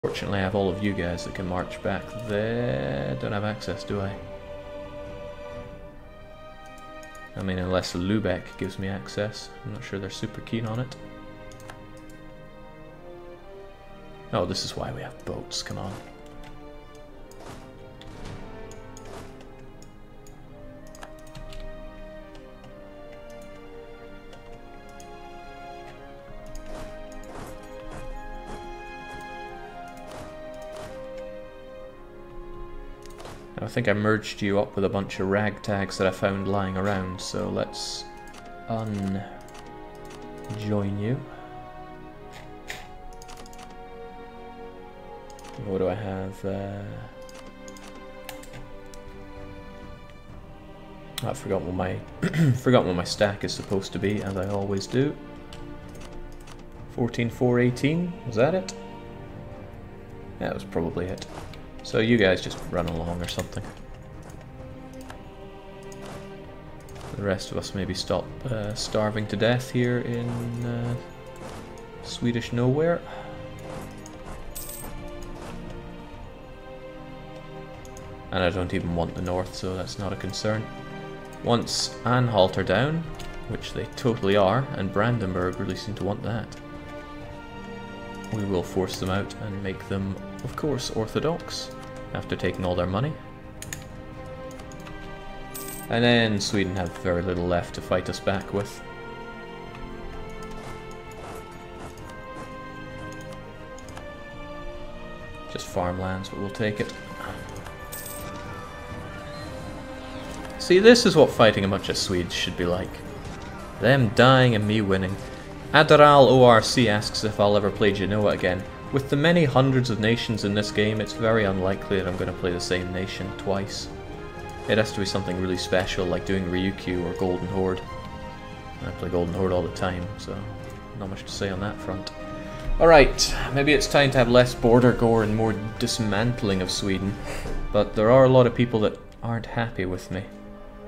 Fortunately, I have all of you guys that can march back there. Don't have access, do I? I mean, unless Lubeck gives me access. I'm not sure they're super keen on it. Oh, this is why we have boats, come on. I think I merged you up with a bunch of ragtags that I found lying around, so let's unjoin you. What do I have? I've forgotten what my forgotten what my stack is supposed to be, as I always do. 14,418, was that it? That was probably it. So you guys just run along or something. The rest of us maybe stop starving to death here in Swedish nowhere. And I don't even want the north, so that's not a concern. Once Anhalt are down, which they totally are, and Brandenburg really seem to want that, we will force them out and make them, of course, Orthodox, after taking all their money. And then Sweden have very little left to fight us back with. Just farmlands, but we'll take it. See, this is what fighting a bunch of Swedes should be like. Them dying and me winning. Admiral ORC asks if I'll ever play Genoa again. With the many hundreds of nations in this game, it's very unlikely that I'm going to play the same nation twice. It has to be something really special, like doing Ryukyu or Golden Horde. I play Golden Horde all the time, so not much to say on that front. Alright, maybe it's time to have less border gore and more dismantling of Sweden. But there are a lot of people that aren't happy with me.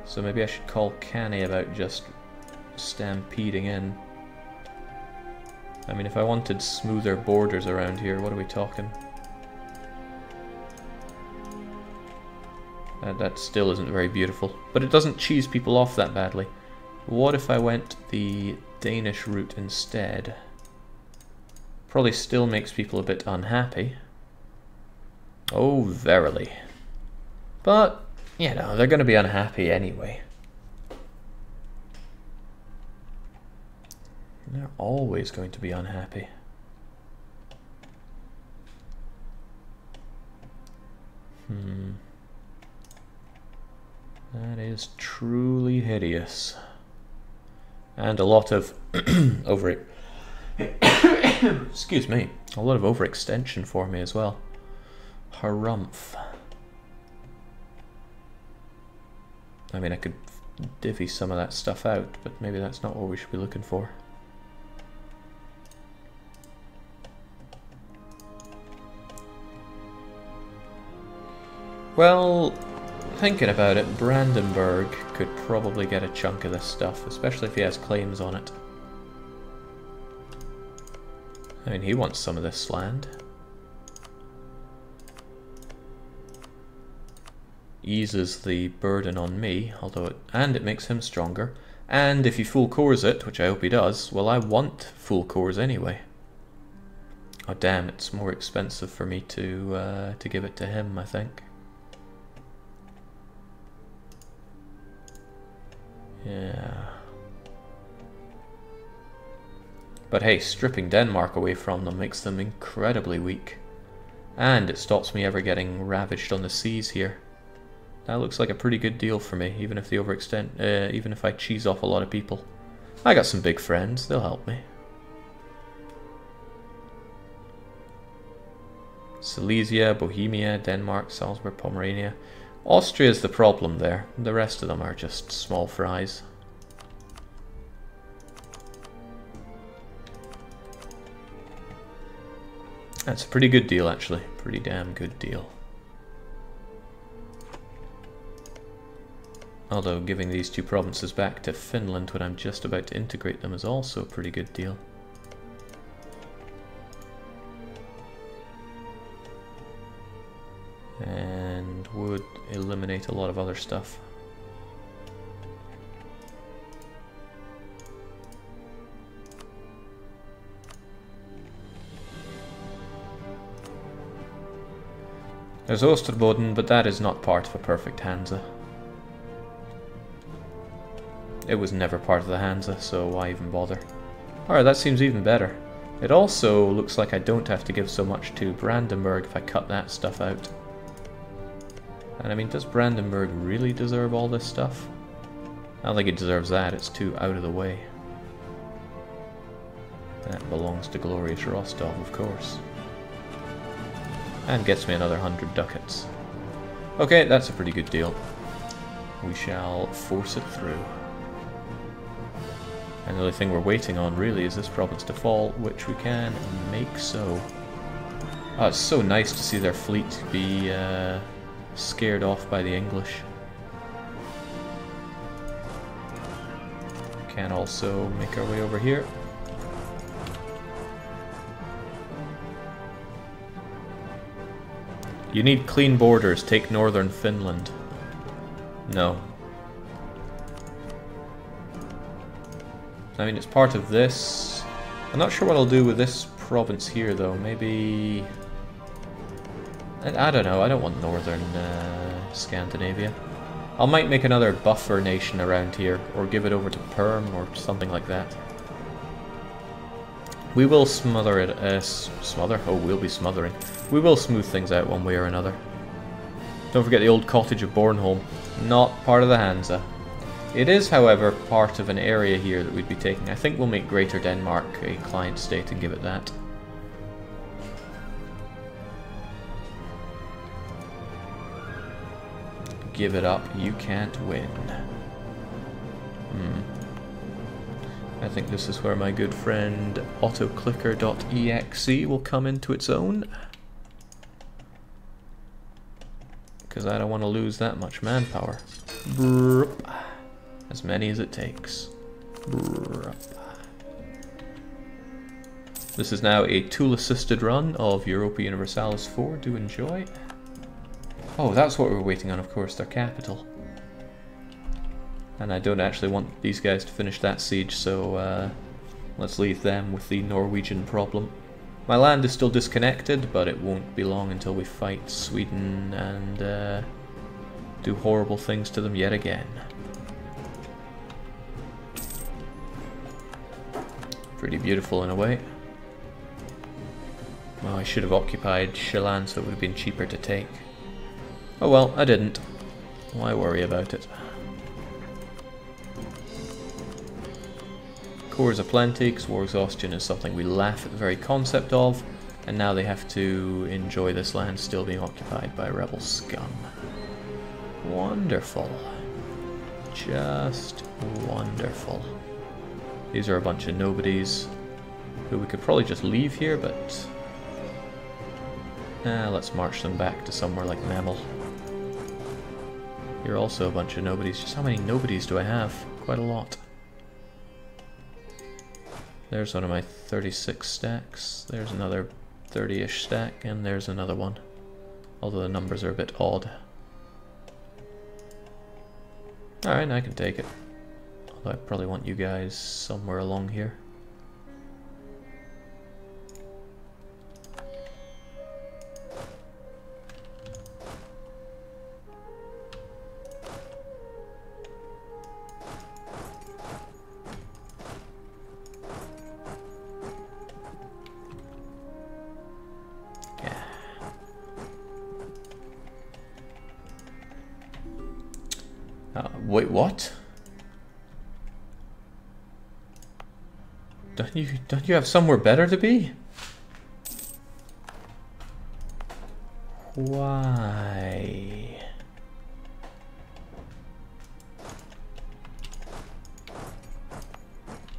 So maybe I should call canny about just stampeding in. I mean, if I wanted smoother borders around here, what are we talking? That still isn't very beautiful, but it doesn't cheese people off that badly. What if I went the Danish route instead? Probably still makes people a bit unhappy. Oh, verily. But, you know, they're going to be unhappy anyway. They're always going to be unhappy. That is truly hideous. And a lot of excuse me, a lot of overextension for me as well. Harumph. I mean, I could divvy some of that stuff out, but maybe that's not what we should be looking for. Well, thinking about it, Brandenburg could probably get a chunk of this stuff, especially if he has claims on it. I mean, he wants some of this land. Eases the burden on me, although it makes him stronger. And if he full cores it, which I hope he does, well, I want full cores anyway. Oh damn, it's more expensive for me to give it to him, I think. Yeah. But hey, stripping Denmark away from them makes them incredibly weak. And it stops me ever getting ravaged on the seas here. That looks like a pretty good deal for me, even if even if I cheese off a lot of people. I got some big friends, they'll help me. Silesia, Bohemia, Denmark, Salzburg, Pomerania. Austria is the problem there. The rest of them are just small fries. That's a pretty good deal, actually. Pretty damn good deal. Although giving these two provinces back to Finland when I'm just about to integrate them is also a pretty good deal. and would eliminate a lot of other stuff. There's Osterboden, but that is not part of a perfect Hansa. It was never part of the Hansa, so why even bother? Alright, that seems even better. It also looks like I don't have to give so much to Brandenburg if I cut that stuff out. And I mean, does Brandenburg really deserve all this stuff? I don't think it deserves that, it's too out of the way. That belongs to glorious Rostov, of course. And gets me another 100 ducats. Okay, that's a pretty good deal. We shall force it through. And the only thing we're waiting on really is this province to fall, which we can make so. Oh, it's so nice to see their fleet be scared off by the English. Can also make our way over here. You need clean borders, take northern Finland. No. I mean, it's part of this. I'm not sure what I'll do with this province here, though. Maybe... I don't know, I don't want northern Scandinavia. I might make another buffer nation around here, or give it over to Perm, or something like that. We will smother it, smother? Oh, we'll be smothering. We will smooth things out one way or another. Don't forget the old cottage of Bornholm. Not part of the Hansa. It is, however, part of an area here that we'd be taking. I think we'll make Greater Denmark a client state and give it that. Give it up, you can't win. I think this is where my good friend autoclicker.exe will come into its own. Because I don't want to lose that much manpower. Brrp. As many as it takes. Brrp. This is now a tool-assisted run of Europa Universalis 4. Do enjoy. Oh, that's what we're waiting on, of course, their capital. And I don't actually want these guys to finish that siege, so let's leave them with the Norwegian problem. My land is still disconnected, but it won't be long until we fight Sweden and do horrible things to them yet again. Pretty beautiful in a way. Oh, I should have occupied Chelan so it would have been cheaper to take. Oh well, I didn't. Why worry about it? Cores aplenty, because war exhaustion is something we laugh at the very concept of, and now they have to enjoy this land still being occupied by rebel scum. Wonderful. Just wonderful. These are a bunch of nobodies who we could probably just leave here, but let's march them back to somewhere like Naval. You're also a bunch of nobodies. Just how many nobodies do I have? Quite a lot. There's one of my 36 stacks. There's another 30-ish stack, and there's another one. Although the numbers are a bit odd. Alright, I can take it. Although I probably want you guys somewhere along here. Wait, what? Don't you have somewhere better to be? Why?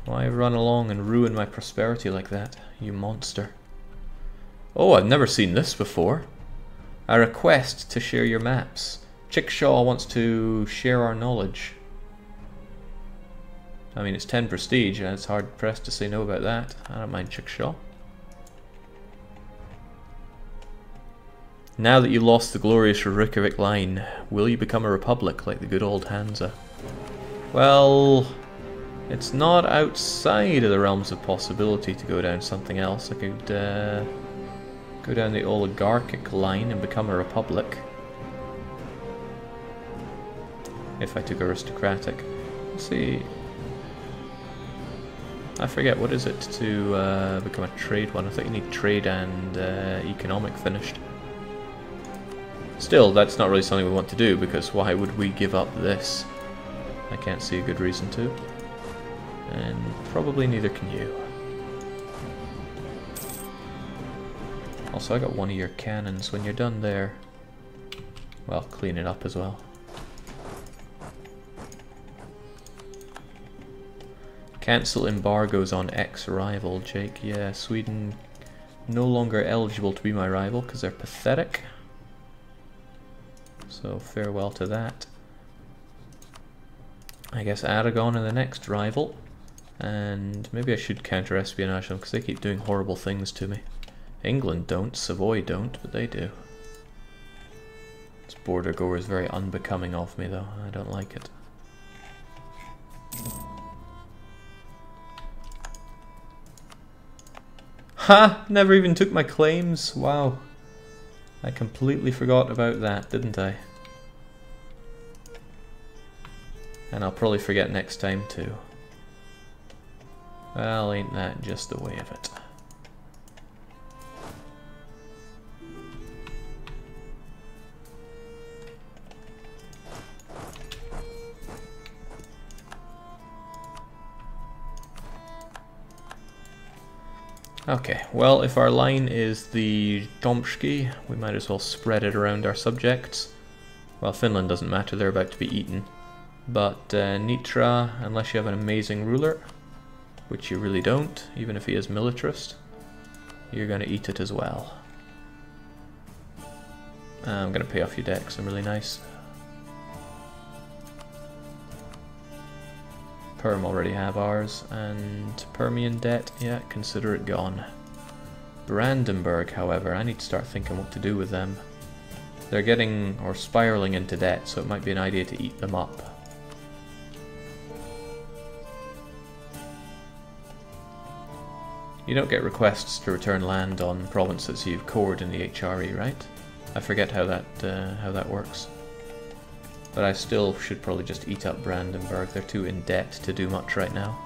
Why run along and ruin my prosperity like that, you monster? Oh, I've never seen this before. A request to share your maps. Chickshaw wants to share our knowledge. I mean, it's 10 prestige, and it's hard pressed to say no about that. I don't mind Chickshaw. Now that you lost the glorious Reykjavik line, will you become a republic like the good old Hansa? Well, it's not outside of the realms of possibility to go down something else. I could go down the oligarchic line and become a republic. If I took aristocratic. Let's see. I forget, what is it to become a trade one? I think you need trade and economic finished. Still, that's not really something we want to do, because why would we give up this? I can't see a good reason to. And probably neither can you. Also, I got one of your cannons. When you're done there, well, clean it up as well. Cancel embargoes on ex-rival, Jake. Yeah, Sweden no longer eligible to be my rival because they're pathetic. So farewell to that. I guess Aragon are the next rival. And maybe I should counter-espionage them because they keep doing horrible things to me. England don't, Savoy don't, but they do. This border gore is very unbecoming of me though, I don't like it. Ha! Never even took my claims, wow. I completely forgot about that, didn't I? And I'll probably forget next time too. Well, ain't that just the way of it. Okay, well, if our line is the Tomski, we might as well spread it around our subjects. Well, Finland doesn't matter, they're about to be eaten. But Nitra, unless you have an amazing ruler, which you really don't, even if he is militarist, you're going to eat it as well. I'm going to pay off your debt because I'm really nice. Perm already have ours, and Permian debt, yeah, consider it gone. Brandenburg, however, I need to start thinking what to do with them. They're getting, or spiraling into debt, so it might be an idea to eat them up. You don't get requests to return land on provinces you've cored in the HRE, right? I forget how that works. But I still should probably just eat up Brandenburg. They're too in debt to do much right now.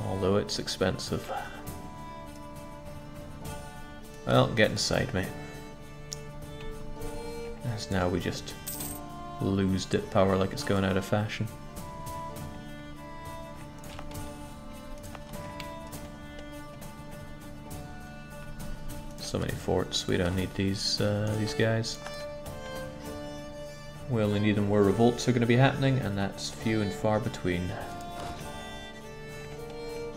Although it's expensive. Well, get inside me. As now we just lose dip power like it's going out of fashion. So many forts, we don't need these guys. We only need them where revolts are going to be happening, and that's few and far between.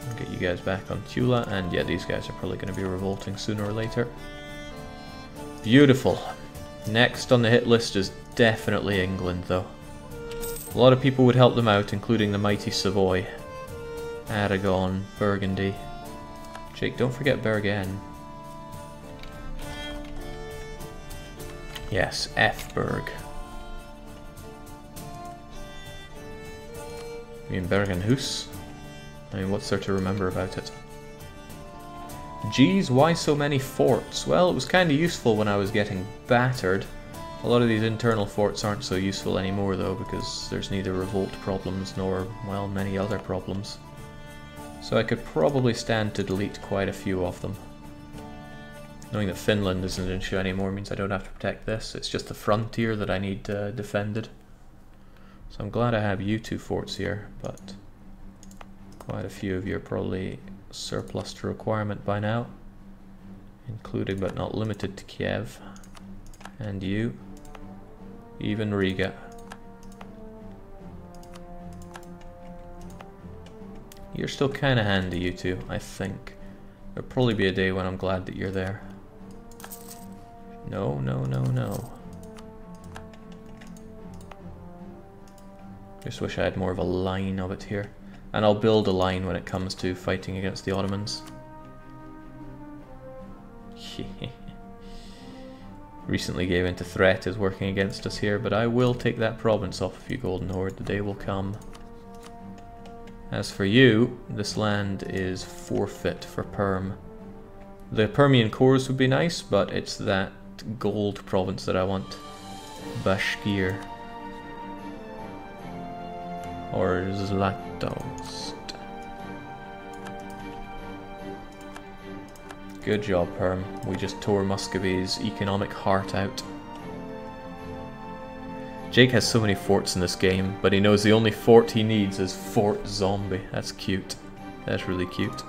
I'll get you guys back on Tula, and yeah, these guys are probably going to be revolting sooner or later. Beautiful. Next on the hit list is definitely England, though. A lot of people would help them out, including the mighty Savoy, Aragon, Burgundy. Jake, don't forget Bergen. Yes, F-Berg. I mean, Bergenhus? I mean, what's there to remember about it? Geez, why so many forts? Well, it was kind of useful when I was getting battered. A lot of these internal forts aren't so useful anymore, though, because there's neither revolt problems nor, well, many other problems. So I could probably stand to delete quite a few of them. Knowing that Finland isn't an issue anymore means I don't have to protect this. It's just the frontier that I need defended. So I'm glad I have you two forts here, but quite a few of you are probably surplus to requirement by now, including but not limited to Kiev, and you, even Riga. You're still kind of handy, you two, I think. There'll probably be a day when I'm glad that you're there. No, no, no, no. Just wish I had more of a line of it here. And I'll build a line when it comes to fighting against the Ottomans. recently gave in to threat is working against us here, but I will take that province off of you, Golden Horde. The day will come. As for you, this land is forfeit for Perm. The Permian cores would be nice, but it's that gold province that I want. Bashkir. Or Zlatost. Good job, Perm. We just tore Muscovy's economic heart out. Jake has so many forts in this game, but he knows the only fort he needs is Fort Zombie. That's cute. That's really cute.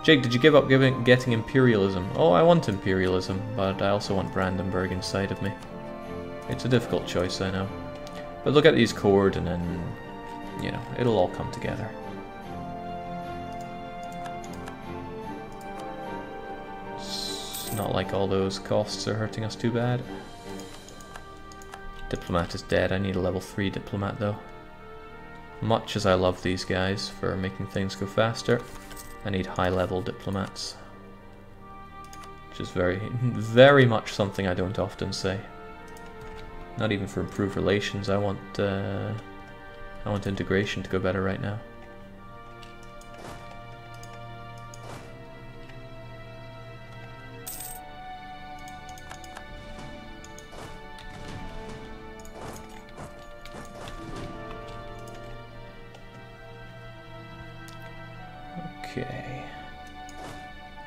Jake, did you give up getting imperialism? Oh, I want imperialism, but I also want Brandenburg inside of me. It's a difficult choice, I know. But look at these chord and then, you know, it'll all come together. It's not like all those costs are hurting us too bad. Diplomat is dead. I need a level 3 diplomat though. Much as I love these guys for making things go faster, I need high level diplomats. Which is very much something I don't often say. Not even for improved relations. I want integration to go better right now. Okay.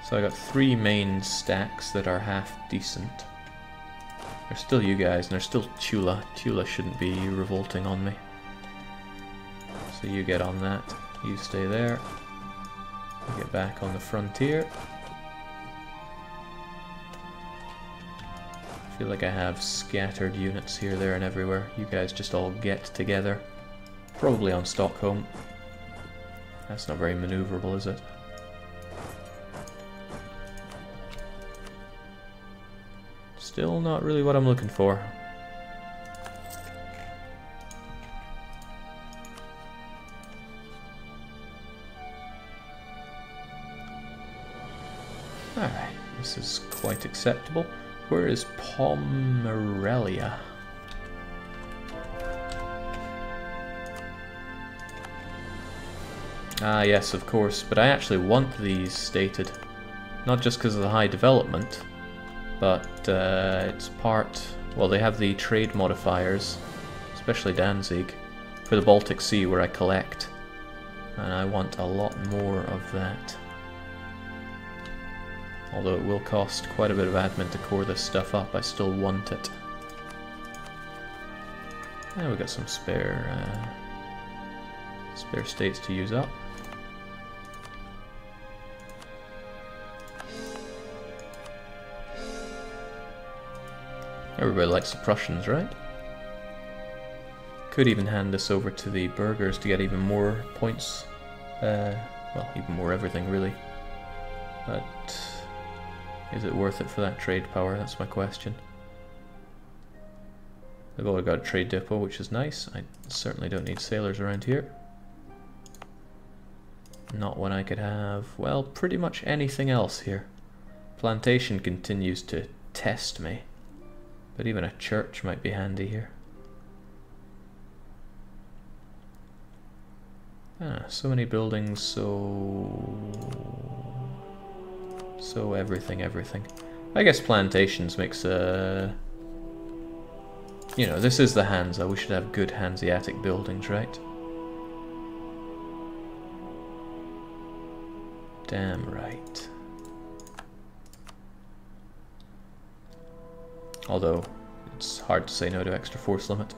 So I got 3 main stacks that are half decent. There's still you guys, and there's still Tula. Tula shouldn't be revolting on me. So you get on that. You stay there. You get back on the frontier. I feel like I have scattered units here, there, and everywhere. You guys just all get together. Probably on Stockholm. That's not very maneuverable, is it? Still not really what I'm looking for. Alright, this is quite acceptable. Where is Pomerelia? Ah yes, of course, but I actually want these stated. Not just because of the high development, but it's part... well, they have the trade modifiers, especially Danzig, for the Baltic Sea where I collect. And I want a lot more of that. Although it will cost quite a bit of admin to core this stuff up, I still want it. And we got some spare states to use up. Everybody likes the Prussians, right? Could even hand this over to the burghers to get even more points. Well, even more everything, really. But is it worth it for that trade power? That's my question. They've already got a trade depot, which is nice. I certainly don't need sailors around here. Not when I could have, well, pretty much anything else here. Plantation continues to test me. But even a church might be handy here. Ah, so many buildings, so everything. I guess plantations makes a... you know, this is the Hansa. We should have good Hanseatic buildings, right? Damn right. Although, it's hard to say no to extra force limit,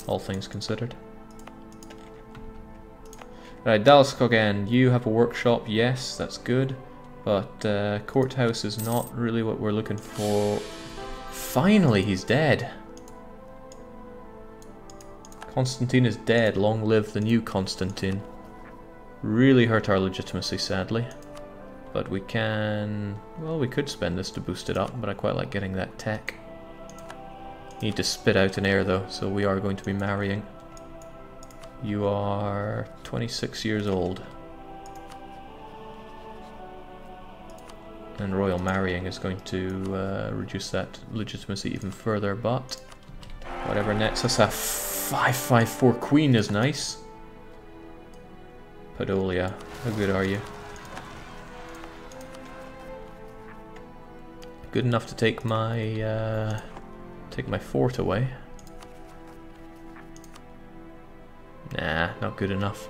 all things considered. Right, Dalskogen, you have a workshop, yes, that's good. But courthouse is not really what we're looking for. Finally, he's dead. Constantine is dead, long live the new Constantine. Really hurt our legitimacy, sadly. But we can... well, we could spend this to boost it up, but I quite like getting that tech. Need to spit out an heir though, so we are going to be marrying. You are 26 years old. And royal marrying is going to reduce that legitimacy even further, but whatever nets us a 554 queen is nice. Podolia, how good are you? Good enough to take my fort away. Nah, not good enough.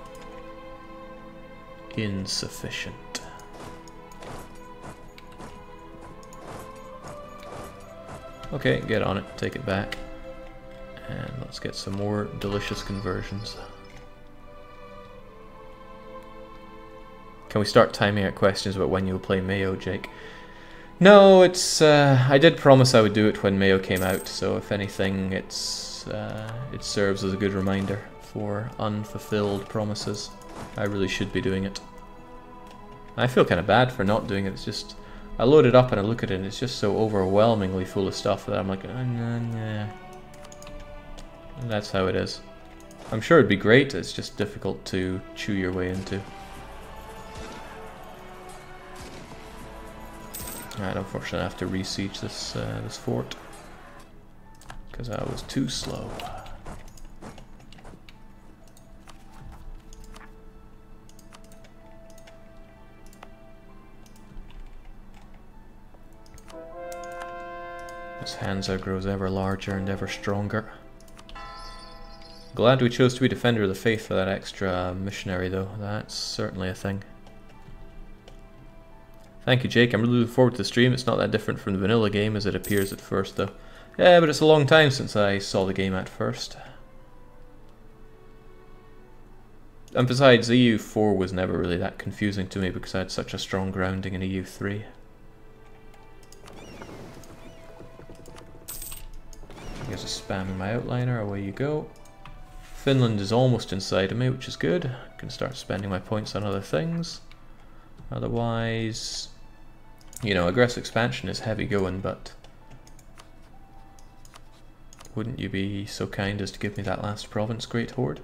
Insufficient. Okay, get on it, take it back. And let's get some more delicious conversions. Can we start timing out questions about when you'll play Mayo, Jake? No, it's I did promise I would do it when Mayo came out, so if anything it serves as a good reminder for unfulfilled promises. I really should be doing it. I feel kind of bad for not doing it. It's just I load it up and I look at it and it's just so overwhelmingly full of stuff that I'm like, nah. And that's how it is. I'm sure it'd be great, it's just difficult to chew your way into. Alright, unfortunately I have to re-siege this fort because I was too slow. This Hansa grows ever larger and ever stronger. Glad we chose to be Defender of the Faith for that extra missionary though, that's certainly a thing. Thank you, Jake. I'm really looking forward to the stream. It's not that different from the vanilla game as it appears at first though. Yeah, but it's a long time since I saw the game at first. And besides, EU4 was never really that confusing to me because I had such a strong grounding in EU3. I guess just spamming my outliner, away you go. Finland is almost inside of me, which is good. I can start spending my points on other things. Otherwise, you know, aggressive expansion is heavy going, but wouldn't you be so kind as to give me that last province, Great Horde?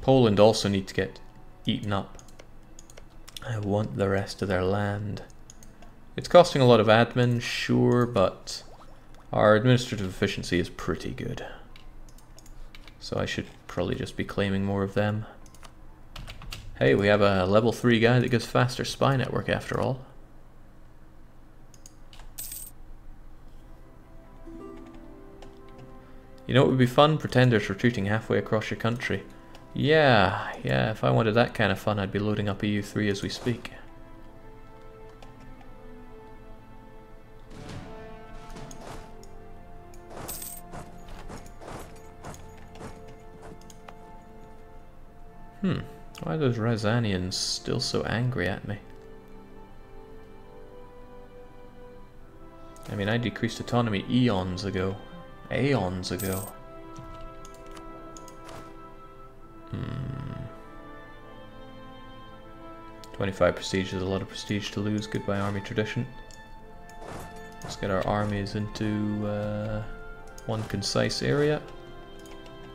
Poland also need to get eaten up. I want the rest of their land. It's costing a lot of admin, sure, but our administrative efficiency is pretty good. So I should probably just be claiming more of them. Hey, we have a level 3 guy that gives faster spy network after all. You know what would be fun? Pretenders retreating halfway across your country. Yeah, if I wanted that kind of fun I'd be loading up EU3 as we speak. Why are those Ryzanians still so angry at me? I mean, I decreased autonomy eons ago. Aeons ago. 25 prestige is a lot of prestige to lose. Goodbye army tradition. Let's get our armies into one concise area.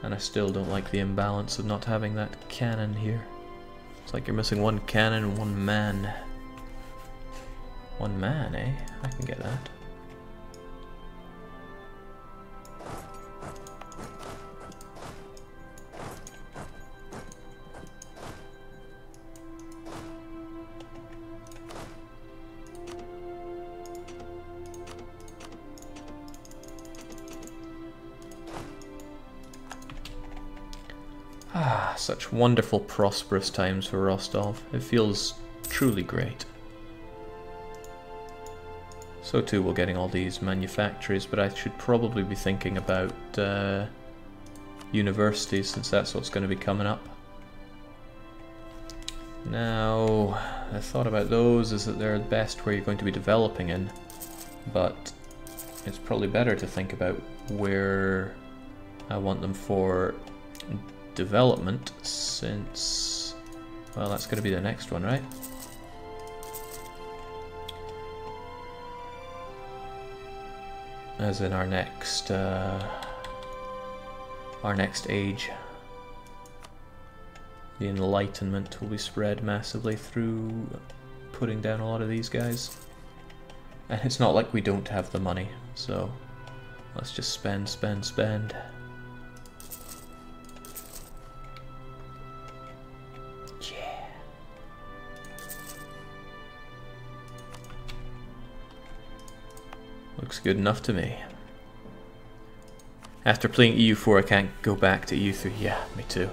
And I still don't like the imbalance of not having that cannon here. It's like you're missing one cannon and one man. One man, eh? I can get that. Such wonderful, prosperous times for Rostov. It feels truly great. So too we're getting all these manufactories, but I should probably be thinking about universities since that's what's going to be coming up. Now, the thought about those is that they're best where you're going to be developing in, but it's probably better to think about where I want them for development, since, well, that's going to be the next one, right? As in our next age. The Enlightenment will be spread massively through putting down a lot of these guys. And it's not like we don't have the money, so let's just spend, spend, spend. Yeah. Looks good enough to me. After playing EU4, I can't go back to EU3. Yeah, me too.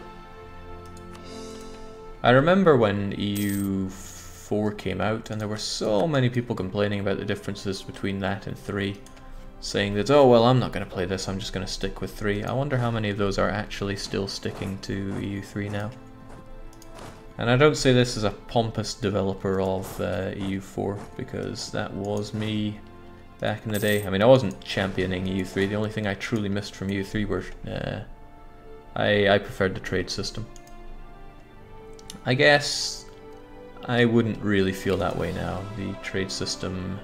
I remember when EU4 came out, and there were so many people complaining about the differences between that and 3, saying that, oh well, I'm not going to play this, I'm just going to stick with 3. I wonder how many of those are actually still sticking to EU3 now. And I don't say this as a pompous developer of EU4, because that was me back in the day. I mean, I wasn't championing EU3. The only thing I truly missed from EU3 were I preferred the trade system. I guess I wouldn't really feel that way now. The trade system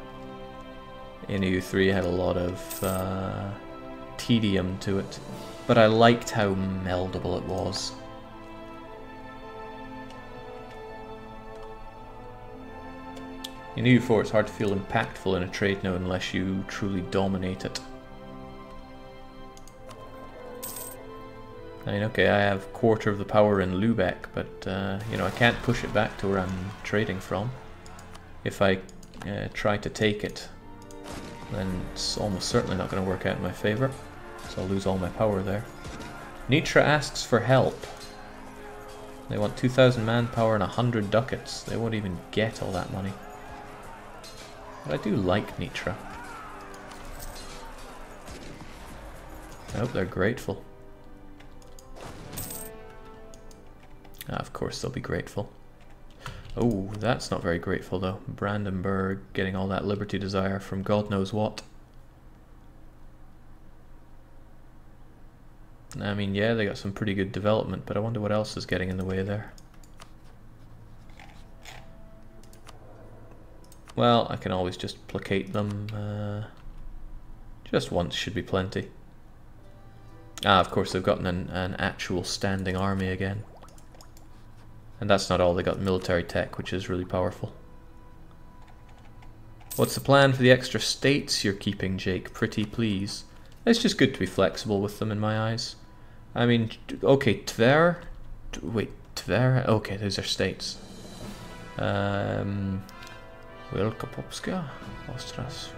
in EU3 had a lot of tedium to it, but I liked how meldable it was. In EU4 it's hard to feel impactful in a trade node unless you truly dominate it. I mean, okay, I have quarter of the power in Lubeck, but you know, I can't push it back to where I'm trading from. If I try to take it, then it's almost certainly not going to work out in my favor, so I'll lose all my power there. Nitra asks for help. They want 2,000 manpower and 100 ducats. They won't even get all that money. But I do like Nitra. I hope they're grateful. Ah, of course they'll be grateful. Oh, that's not very grateful though. Brandenburg getting all that liberty desire from God knows what. I mean, yeah, they got some pretty good development, but I wonder what else is getting in the way there. Well, I can always just placate them. Just once should be plenty. Ah, of course they've gotten an actual standing army again. And that's not all, they got military tech, which is really powerful. What's the plan for the extra states you're keeping, Jake? Pretty please. It's just good to be flexible with them in my eyes. I mean, okay, Tver? Wait, Tver? Okay, those are states. Wielkopolska, Ostras.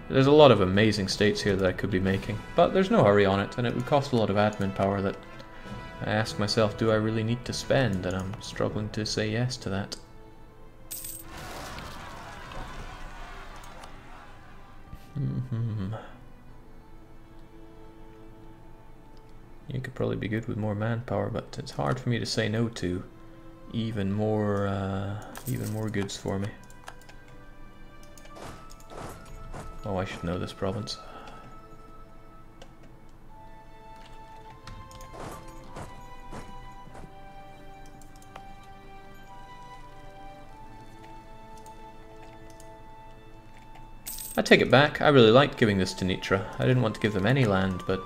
There's a lot of amazing states here that I could be making, but there's no hurry on it, and it would cost a lot of admin power that I ask myself, do I really need to spend? And I'm struggling to say yes to that. You could probably be good with more manpower, but it's hard for me to say no to even more goods for me. Oh, I should know this province. I take it back. I really liked giving this to Nitra. I didn't want to give them any land, but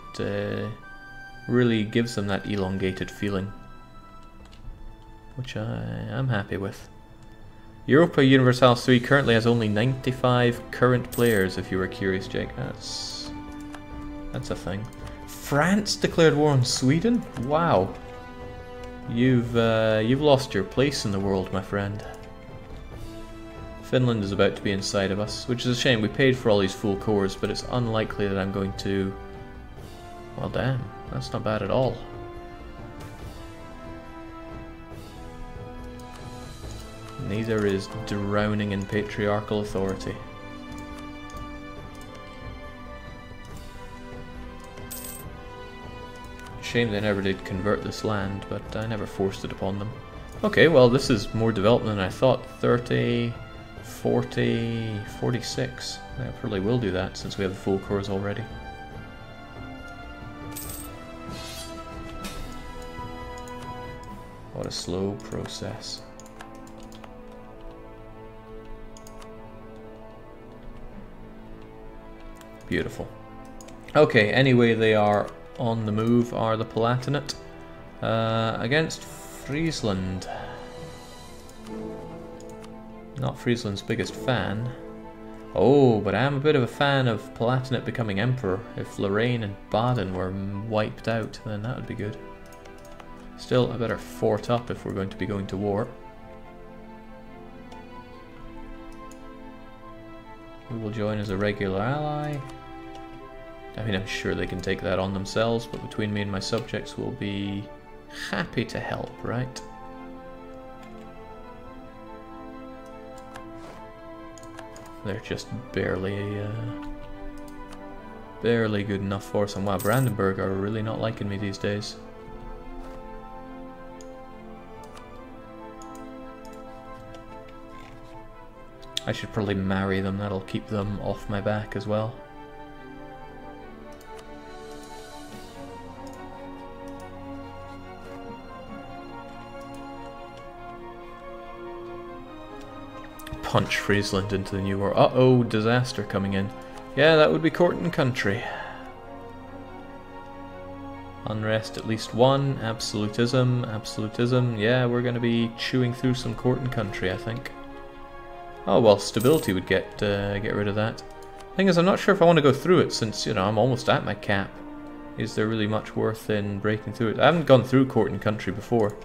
really gives them that elongated feeling, which I'm happy with. Europa Universalis 3 currently has only 95 current players, if you were curious, Jake. That's a thing. France declared war on Sweden? Wow. You've lost your place in the world, my friend. Finland is about to be inside of us, which is a shame. We paid for all these full cores, but it's unlikely that I'm going to... Well, damn. That's not bad at all. Neither is drowning in patriarchal authority. Shame they never did convert this land, but I never forced it upon them. Okay, well this is more development than I thought. 30, 40, 46. I probably will do that since we have the full cores already. What a slow process. Beautiful. Okay, anyway, they are on the move, are the Palatinate, against Friesland. Not Friesland's biggest fan. Oh, but I am a bit of a fan of Palatinate becoming emperor. If Lorraine and Baden were wiped out, then that would be good. Still, I better fort up if we're going to be going to war. Who will join as a regular ally? I mean, I'm sure they can take that on themselves, but between me and my subjects we'll be happy to help, right? They're just barely good enough for us. And wow, Brandenburg are really not liking me these days. I should probably marry them, that'll keep them off my back as well. Punch Friesland into the new war. Uh-oh, disaster coming in. Yeah, that would be court and country. Unrest at least one. Absolutism, absolutism. Yeah, we're going to be chewing through some court and country, I think. Oh, well, stability would get rid of that. Thing is, I'm not sure if I want to go through it since, you know, I'm almost at my cap. Is there really much worth in breaking through it? I haven't gone through court and country before.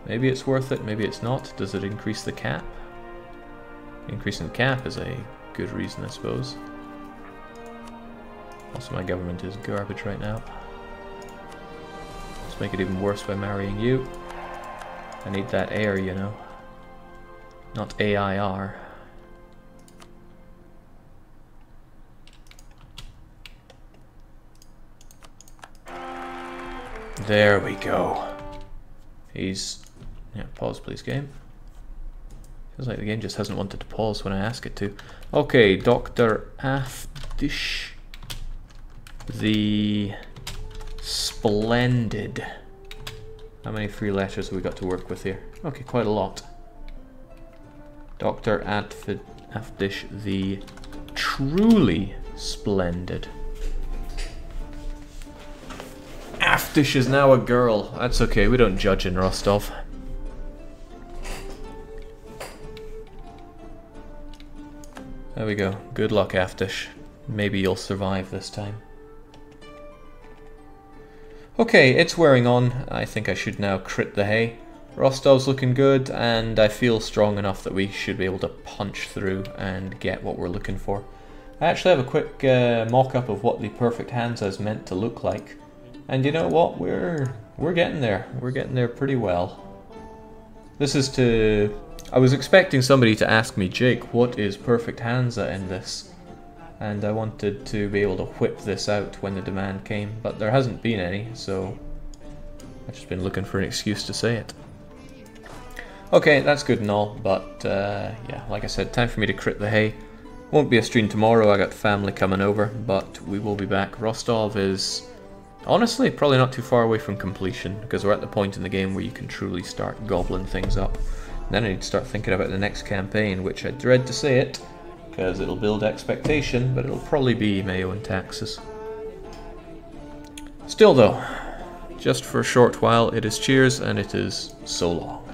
Maybe it's worth it, maybe it's not. Does it increase the cap? Increasing the cap is a good reason, I suppose. Also, my government is garbage right now. Let's make it even worse by marrying you. I need that air, you know. Not AIR. There we go. He's... Yeah, pause please, game. Feels like the game just hasn't wanted to pause when I ask it to. Okay, Dr. Afdish the Splendid. How many free letters have we got to work with here? Okay, quite a lot. Dr. Afdish the Truly Splendid. Afdish is now a girl. That's okay, we don't judge in Rostov. There we go. Good luck, Afdish. Maybe you'll survive this time. Okay, it's wearing on. I think I should now crit the hay. Rostov's looking good, and I feel strong enough that we should be able to punch through and get what we're looking for. I actually have a quick mock-up of what the perfect Hansa is meant to look like. And you know what? We're getting there. We're getting there pretty well. This is to... I was expecting somebody to ask me, Jake, what is perfect Hansa in this? And I wanted to be able to whip this out when the demand came, but there hasn't been any, so I've just been looking for an excuse to say it. Okay, that's good and all, but yeah, like I said, time for me to crit the hay. Won't be a stream tomorrow, I got family coming over, but we will be back. Rostov is, honestly, probably not too far away from completion, because we're at the point in the game where you can truly start gobbling things up. And then I need to start thinking about the next campaign, which I dread to say it, because it'll build expectation, but it'll probably be Mayo and taxes. Still though, just for a short while, it is cheers and it is so long.